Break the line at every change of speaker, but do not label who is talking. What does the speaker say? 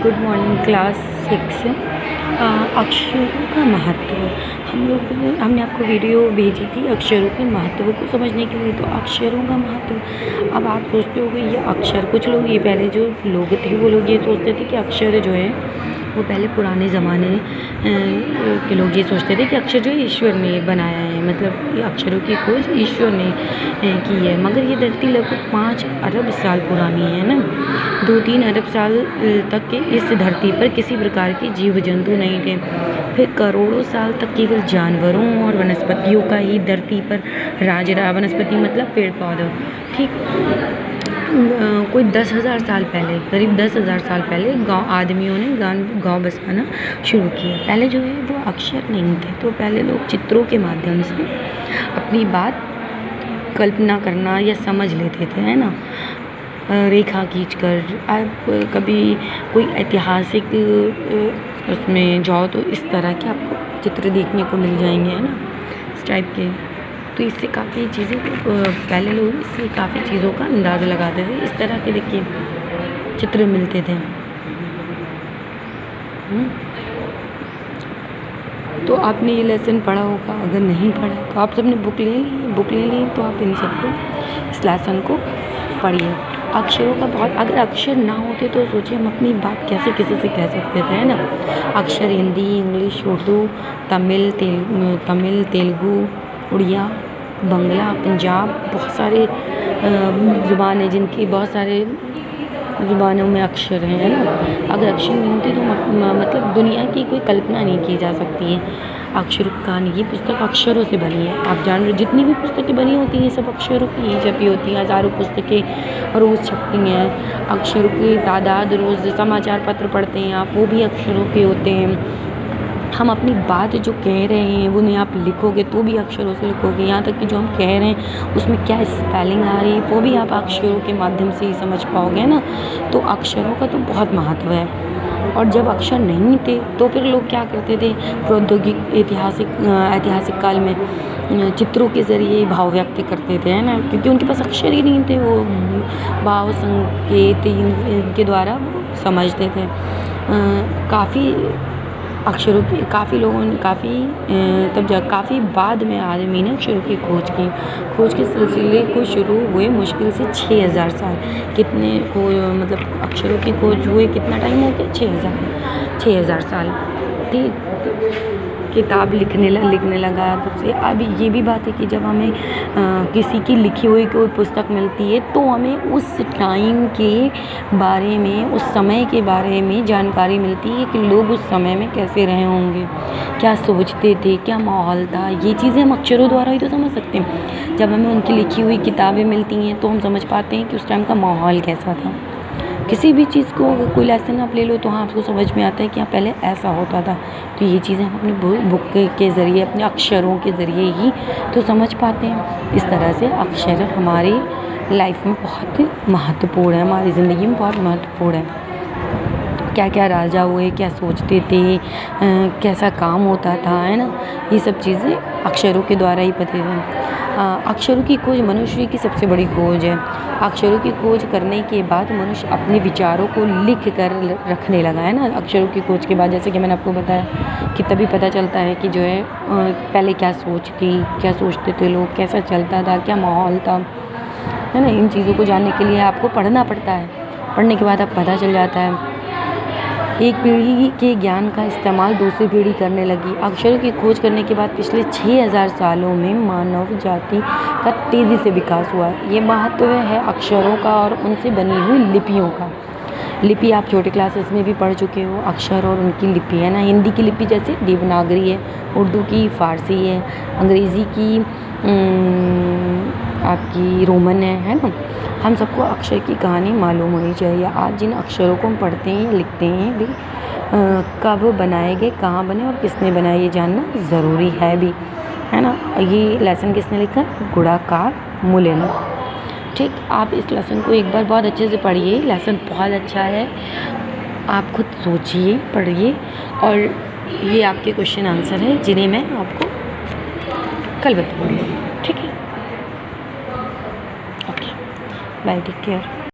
Good morning class 6 अक्षरों का महत्व। हमने आपको वीडियो भेजी थी अक्षरों के महत्व को समझने के लिए। तो अक्षरों का महत्व, अब आप सोचते हो कि ये अक्षर, कुछ लोग, ये पहले जो लोग थे वो लोग ये सोचते थे कि अक्षर जो है वो पहले पुराने ज़माने के लोग ये सोचते थे कि अक्षर जो है ईश्वर ने बनाया है, मतलब ये अक्षरों की खोज ईश्वर ने की है। मगर ये धरती लगभग 5 अरब साल पुरानी है ना। 2-3 अरब साल तक के इस धरती पर किसी प्रकार के जीव जंतु नहीं थे। फिर करोड़ों साल तक केवल जानवरों और वनस्पतियों का ही धरती पर राज रहा। वनस्पति मतलब पेड़ पौधे, ठीक। कोई 10,000 साल पहले, करीब 10,000 साल पहले आदमियों ने गाँव बसाना शुरू किया। पहले जो है वो अक्षर नहीं थे, तो पहले लोग चित्रों के माध्यम से अपनी बात कल्पना करना या समझ लेते थे, है ना। रेखा खींचकर। आप कभी कोई ऐतिहासिक उसमें जाओ तो इस तरह के आपको चित्र देखने को मिल जाएंगे, है ना, इस टाइप के। तो इससे काफ़ी चीज़ें, पहले लोग इससे काफ़ी चीज़ों का अंदाज़ा लगाते थे। इस तरह के देखिए चित्र मिलते थे। तो आपने ये लेसन पढ़ा होगा, अगर नहीं पढ़ा तो आप सबने बुक ले ली तो आप इन सबको, इस लेसन को पढ़िए। अक्षरों का बहुत, अगर अक्षर ना होते तो सोचिए हम अपनी बात कैसे किसी से कह सकते थे, है ना। अक्षर हिंदी, इंग्लिश, उर्दू, तमिल, तेलुगु, उड़िया, बंगला, पंजाब, बहुत सारे ज़ुबानें जिनकी बहुत सारे ज़ुबानों में अक्षर हैं, है ना। अगर अक्षर नहीं होते तो मतलब दुनिया की कोई कल्पना नहीं की जा सकती है। अक्षर कहानी, ये पुस्तक अक्षरों से बनी है। आप जान रहे, जितनी भी पुस्तकें बनी होती हैं सब अक्षरों की ही छपी होती हैं। हज़ारों पुस्तकें रोज़ छपती हैं। अक्षरों की तादाद, रोज़ समाचार पत्र पढ़ते हैं आप, वो भी अक्षरों के होते हैं। हम अपनी बात जो कह रहे हैं वो नहीं, आप लिखोगे तो भी अक्षरों से लिखोगे। यहाँ तक कि जो हम कह रहे हैं उसमें क्या स्पेलिंग आ रही है वो भी आप अक्षरों के माध्यम से ही समझ पाओगे ना। तो अक्षरों का तो बहुत महत्व है। और जब अक्षर नहीं थे तो फिर लोग क्या करते थे, प्रौद्योगिक ऐतिहासिक काल में चित्रों के ज़रिए भाव व्यक्त करते थे, है ना, क्योंकि उनके पास अक्षर ही नहीं थे। वो भाव संकेत इनके द्वारा वो समझते थे। काफ़ी अक्षरों की, काफ़ी लोगों ने काफ़ी बाद में आदमी ने अक्षरों की खोज के सिलसिले को शुरू हुए मुश्किल से 6,000 साल। कितने को मतलब अक्षरों की खोज हुए कितना टाइम हो गया? 6,000 साल। ठीक, किताब लिखने लगा तब से। अब ये भी बात है कि जब हमें किसी की लिखी हुई कोई पुस्तक मिलती है तो हमें उस टाइम के बारे में, उस समय के बारे में जानकारी मिलती है कि लोग उस समय में कैसे रहे होंगे, क्या सोचते थे, क्या माहौल था। ये चीज़ें हम अक्षरों द्वारा ही तो समझ सकते हैं। जब हमें उनकी लिखी हुई किताबें मिलती हैं तो हम समझ पाते हैं कि उस टाइम का माहौल कैसा था। किसी भी चीज़ को, अगर कोई लेसन आप ले लो तो हाँ आपको समझ में आता है कि हाँ पहले ऐसा होता था। तो ये चीज़ें हम अपनी बुक के ज़रिए, अपने अक्षरों के ज़रिए ही तो समझ पाते हैं। इस तरह से अक्षर हमारी लाइफ में बहुत महत्वपूर्ण है, हमारी ज़िंदगी में बहुत महत्वपूर्ण है। क्या क्या राजा हुए, क्या सोचते थे, कैसा काम होता था, है ना, ये सब चीज़ें अक्षरों के द्वारा ही पता है। अक्षरों की खोज मनुष्य की सबसे बड़ी खोज है। अक्षरों की खोज करने के बाद मनुष्य अपने विचारों को लिख कर रखने लगा, है ना। अक्षरों की खोज के बाद, जैसे कि मैंने आपको बताया कि तभी पता चलता है कि जो है पहले क्या सोच थी, क्या सोचते थे लोग, कैसा चलता था, क्या माहौल था, है ना। इन चीज़ों को जानने के लिए आपको पढ़ना पड़ता है। पढ़ने के बाद अब पता चल जाता है। एक पीढ़ी के ज्ञान का इस्तेमाल दूसरी पीढ़ी करने लगी। अक्षरों की खोज करने के बाद पिछले 6,000 सालों में मानव जाति का तेज़ी से विकास हुआ है। ये महत्व है अक्षरों का और उनसे बनी हुई लिपियों का। लिपि आप छोटे क्लासेस में भी पढ़ चुके हो, अक्षर और उनकी लिपि, है ना। हिंदी की लिपि जैसे देवनागरी है, उर्दू की फ़ारसी है, अंग्रेज़ी की आपकी रोमन है ना। हम सबको अक्षर की कहानी मालूम होनी चाहिए। आज जिन अक्षरों को हम पढ़ते हैं या लिखते हैं वे कब बनाए गए, कहाँ बने और किसने बनाए, ये जानना ज़रूरी है भी, है ना। ये लेसन किसने लिखा? गुणाकार मुलेन। ठीक, आप इस लेसन को एक बार बहुत अच्छे से पढ़िए। लेसन बहुत अच्छा है, आप खुद सोचिए, पढ़िए, और ये आपके क्वेश्चन आंसर है जिन्हें मैं आपको कल बताऊँगी। ठीक है, ओके, बाय, टेक केयर।